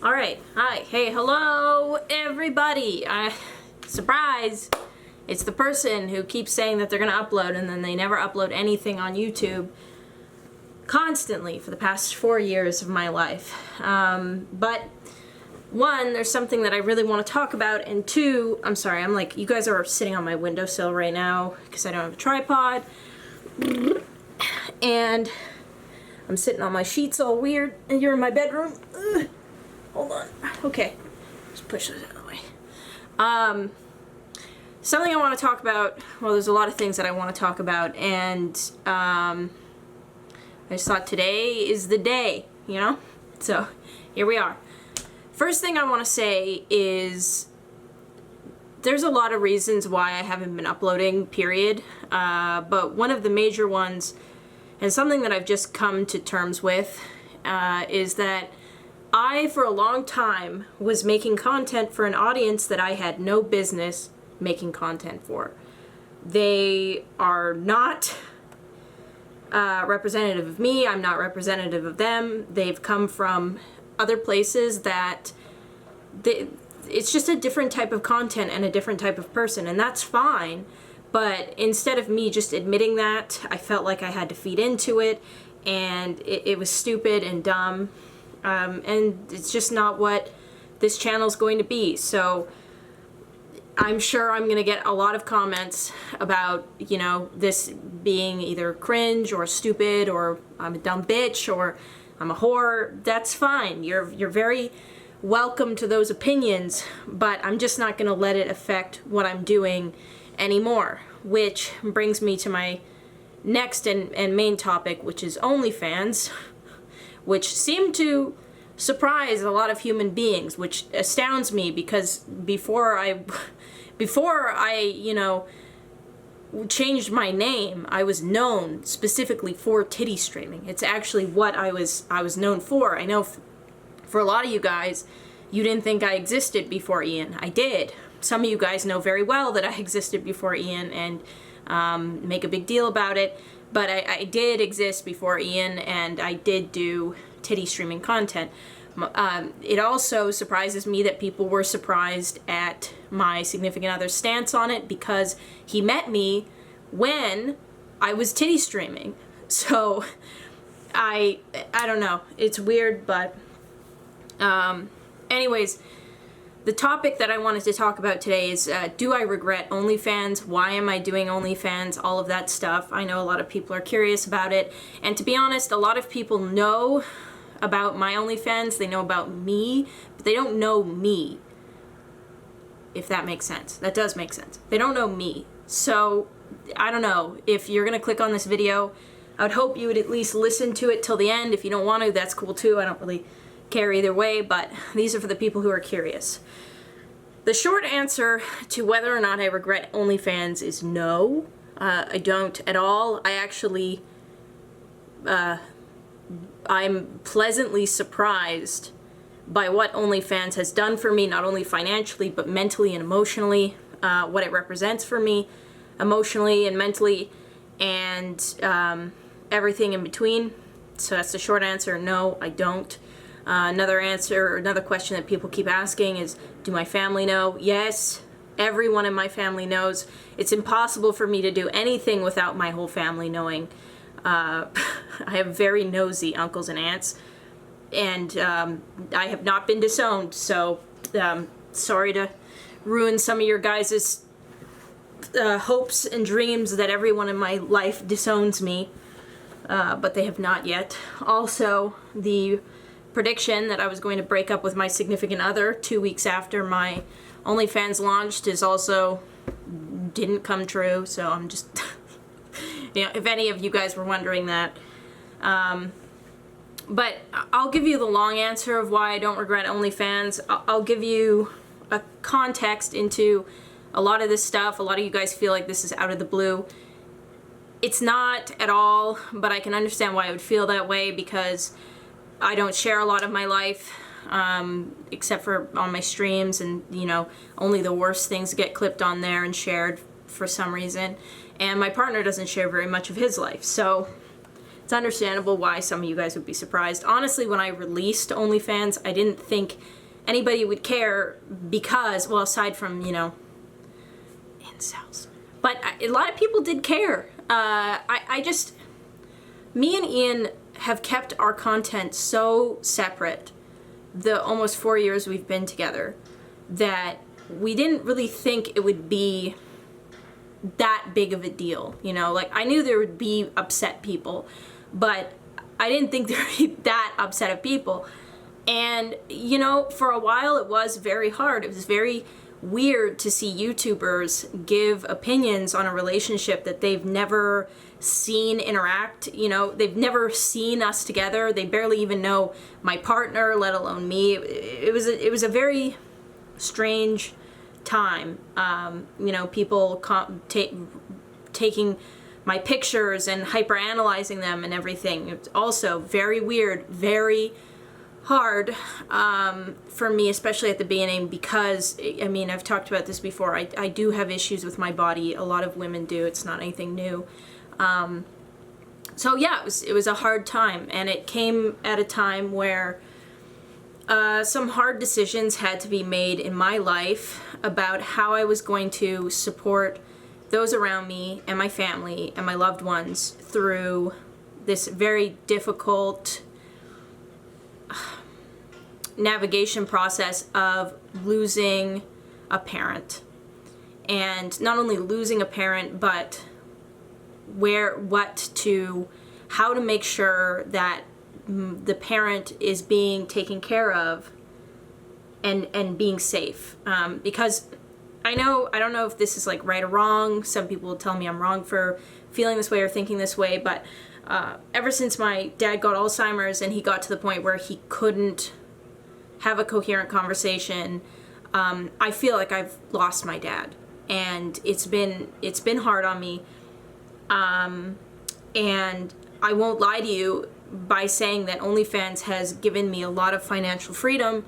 Alright, hi, hey, hello, everybody. Surprise! It's the person who keeps saying that they're gonna upload and then they never upload anything on YouTube constantly for the past 4 years of my life. But one, there's something that I really want to talk about, and two, I'm sorry, you guys are sitting on my windowsill right now because I don't have a tripod, and I'm sitting on my sheets all weird, and you're in my bedroom. Ugh. Hold on. Okay. Just push this out of the way. Something I want to talk about, well, there's a lot of things that I want to talk about, and I just thought today is the day, you know? So, here we are. First thing I want to say is there's a lot of reasons why I haven't been uploading, period. But one of the major ones, and something that I've just come to terms with, is that I, for a long time, was making content for an audience that I had no business making content for. They are not representative of me. I'm not representative of them. They've come from other places that it's just a different type of content and a different type of person, and that's fine. But instead of me just admitting that, I felt like I had to feed into it, and it was stupid and dumb. And it's just not what this channel's going to be. So I'm sure I'm going to get a lot of comments about, you know, this being either cringe or stupid or I'm a dumb bitch or I'm a whore. That's fine. You're very welcome to those opinions, but I'm just not going to let it affect what I'm doing anymore. Which brings me to my next and main topic, which is OnlyFans, which seem to surprise a lot of human beings, which astounds me because before I, you know, changed my name, I was known specifically for titty streaming. It's actually what I was known for. I know for a lot of you guys, you didn't think I existed before Ian. I did. Some of you guys know very well that I existed before Ian and make a big deal about it. But I did exist before Ian, and I did do titty streaming content. It also surprises me that people were surprised at my significant other's stance on it because he met me when I was titty streaming. So I don't know. It's weird, but anyways, the topic that I wanted to talk about today is, do I regret OnlyFans? Why am I doing OnlyFans? All of that stuff. I know a lot of people are curious about it. And to be honest, a lot of people know about my OnlyFans. They know about me, but they don't know me. If that makes sense. That does make sense. They don't know me. So, I don't know. If you're going to click on this video, I would hope you would at least listen to it till the end. If you don't want to, that's cool too. I don't really care either way, but these are for the people who are curious. The short answer to whether or not I regret OnlyFans is no. I don't at all. I actually, I'm pleasantly surprised by what OnlyFans has done for me, not only financially, but mentally and emotionally, what it represents for me, emotionally and mentally, and everything in between. So that's the short answer, no, I don't. Another question that people keep asking is, do my family know? Yes, everyone in my family knows. It's impossible for me to do anything without my whole family knowing. I have very nosy uncles and aunts, and I have not been disowned, so sorry to ruin some of your guys' hopes and dreams that everyone in my life disowns me, but they have not yet. Also, the prediction that I was going to break up with my significant other 2 weeks after my OnlyFans launched is also didn't come true, so I'm just, you know, if any of you guys were wondering that. But I'll give you the long answer of why I don't regret OnlyFans. I'll give you a context into a lot of this stuff. A lot of you guys feel like this is out of the blue. It's not at all, but I can understand why I would feel that way because I don't share a lot of my life, except for on my streams, and, you know, only the worst things get clipped on there and shared for some reason. And my partner doesn't share very much of his life. So it's understandable why some of you guys would be surprised. Honestly, when I released OnlyFans, I didn't think anybody would care because, well, aside from, you know, incels. But a lot of people did care. Me and Ian have kept our content so separate the almost 4 years we've been together that we didn't really think it would be that big of a deal, you know? Like, I knew there would be upset people, but I didn't think there would be that upset of people. And, you know, for a while it was very hard. It was very weird to see YouTubers give opinions on a relationship that they've never seen interact. You know, they've never seen us together. They barely even know my partner, let alone me. It was a very strange time. You know, people taking my pictures and hyper-analyzing them and everything. It's also very weird, very hard for me, especially at the beginning, because, I mean, I've talked about this before. I do have issues with my body. A lot of women do. It's not anything new. So yeah, it was a hard time, and it came at a time where some hard decisions had to be made in my life about how I was going to support those around me and my family and my loved ones through this very difficult navigation process of losing a parent. And not only losing a parent, but how to make sure that the parent is being taken care of and being safe. Because I don't know if this is like right or wrong. Some people will tell me I'm wrong for feeling this way or thinking this way, but ever since my dad got Alzheimer's and he got to the point where he couldn't have a coherent conversation, I feel like I've lost my dad, and it's been hard on me. And I won't lie to you by saying that OnlyFans has given me a lot of financial freedom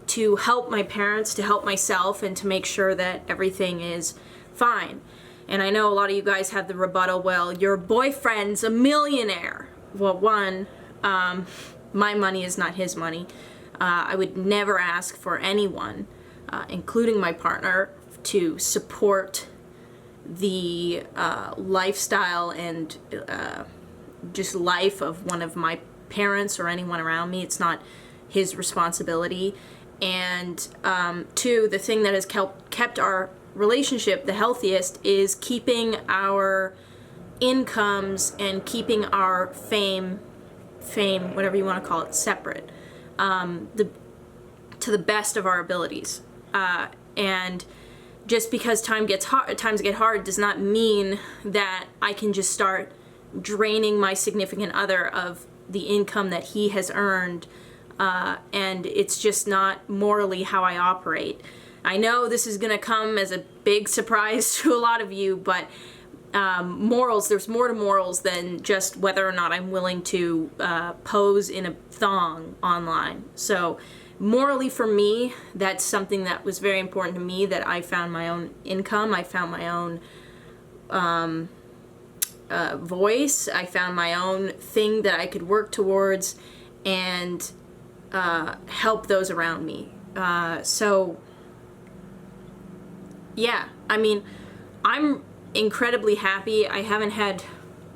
to help my parents, to help myself, and to make sure that everything is fine. And I know a lot of you guys have the rebuttal, well, your boyfriend's a millionaire. Well, one, my money is not his money. I would never ask for anyone, including my partner, to support the lifestyle and just life of one of my parents or anyone around me. It's not his responsibility. And two, the thing that has kept our relationship the healthiest is keeping our incomes and keeping our fame, whatever you want to call it, separate, to the best of our abilities. And just because times get hard does not mean that I can just start draining my significant other of the income that he has earned, and it's just not morally how I operate. I know this is going to come as a big surprise to a lot of you, but morals, there's more to morals than just whether or not I'm willing to pose in a thong online. So morally for me, that's something that was very important to me, that I found my own income, I found my own voice, I found my own thing that I could work towards and help those around me. So yeah, I mean, I'm incredibly happy. I haven't had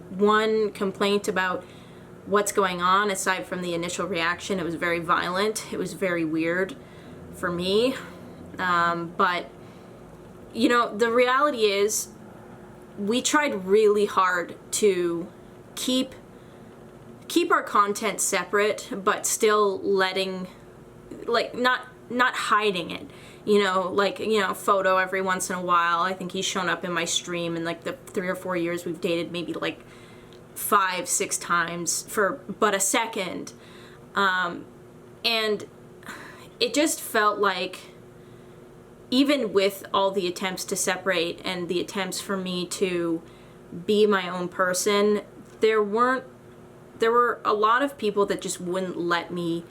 one complaint about what's going on aside from the initial reaction. It was very violent. It was very weird for me. But, you know, the reality is we tried really hard to keep our content separate, but still letting, like, not hiding it. You know, like, you know, photo every once in a while. I think he's shown up in my stream in like the 3 or 4 years we've dated, maybe like 5-6 times for but a second. And it just felt like, even with all the attempts to separate and the attempts for me to be my own person, there were a lot of people that just wouldn't let me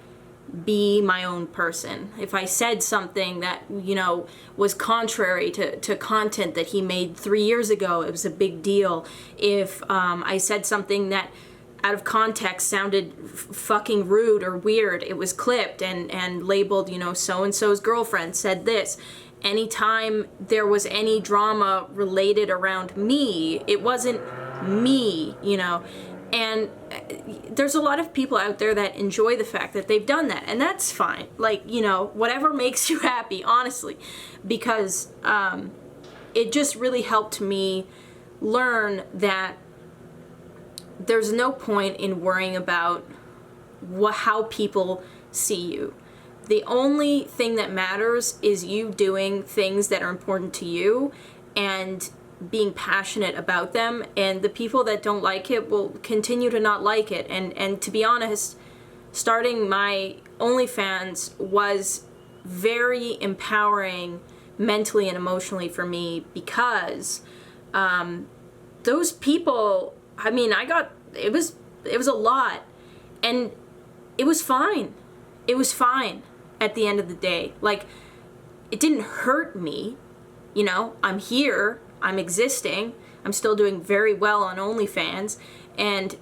be my own person. If I said something that, you know, was contrary to content that he made 3 years ago, it was a big deal. If I said something that out of context sounded fucking rude or weird. It was clipped and labeled, you know, so-and-so's girlfriend said this. Anytime there was any drama related around me, it wasn't me, you know. And there's a lot of people out there that enjoy the fact that they've done that, and that's fine. Like, you know, whatever makes you happy, honestly, because it just really helped me learn that there's no point in worrying about how people see you. The only thing that matters is you doing things that are important to you and being passionate about them, and the people that don't like it will continue to not like it. And to be honest, starting my OnlyFans was very empowering mentally and emotionally for me, because those people, I mean, it was a lot, and it was fine. It was fine at the end of the day. Like, it didn't hurt me, you know. I'm here, I'm existing, I'm still doing very well on OnlyFans, and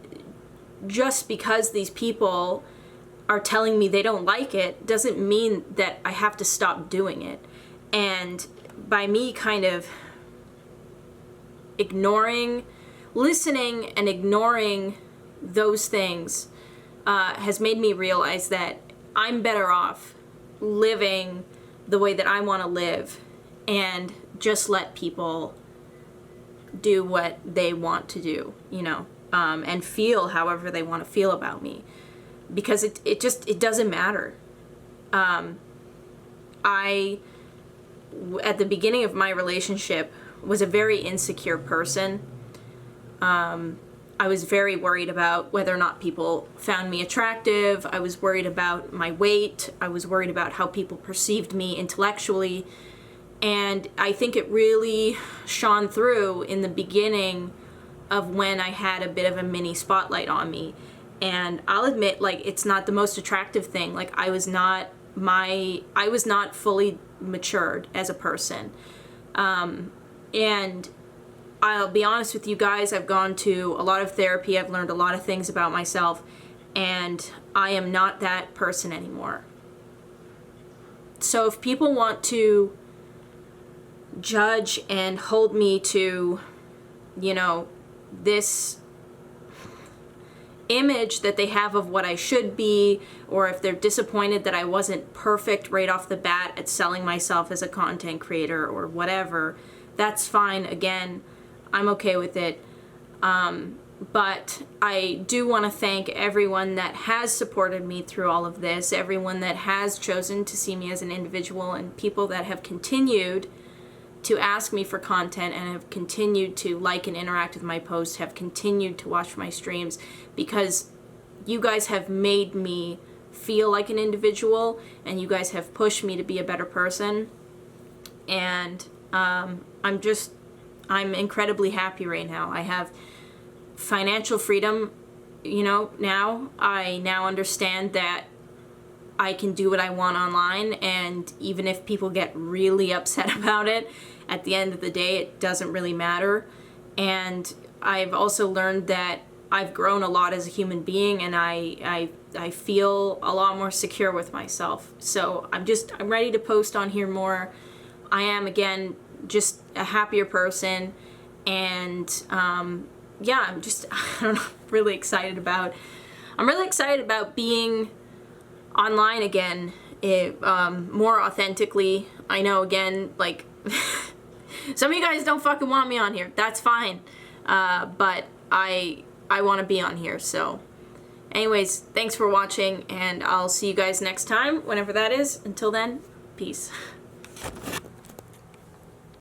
just because these people are telling me they don't like it doesn't mean that I have to stop doing it. And by me kind of listening and ignoring those things has made me realize that I'm better off living the way that I want to live and just let people do what they want to do, you know, and feel however they want to feel about me, because it doesn't matter. I, at the beginning of my relationship, was a very insecure person. I was very worried about whether or not people found me attractive. I was worried about my weight. I was worried about how people perceived me intellectually. And I think it really shone through in the beginning of when I had a bit of a mini spotlight on me. And I'll admit, like, it's not the most attractive thing. Like, I was not fully matured as a person. And I'll be honest with you guys, I've gone to a lot of therapy, I've learned a lot of things about myself, and I am not that person anymore. So if people want to judge and hold me to, you know, this image that they have of what I should be, or if they're disappointed that I wasn't perfect right off the bat at selling myself as a content creator or whatever, that's fine. Again, I'm okay with it. But I do want to thank everyone that has supported me through all of this, everyone that has chosen to see me as an individual, and people that have continued to ask me for content and have continued to like and interact with my posts, have continued to watch my streams, because you guys have made me feel like an individual, and you guys have pushed me to be a better person. And I'm incredibly happy right now. I have financial freedom, you know, now. I now understand that I can do what I want online, and even if people get really upset about it, at the end of the day, it doesn't really matter. And I've also learned that I've grown a lot as a human being, and I feel a lot more secure with myself. So I'm ready to post on here more. I am, again, just a happier person, and yeah, I'm just, I don't know, really excited about, I'm really excited about being online again, more authentically. I know, again, like, some of you guys don't fucking want me on here. That's fine. But I want to be on here. So anyways, thanks for watching, and I'll see you guys next time, whenever that is. Until then, peace.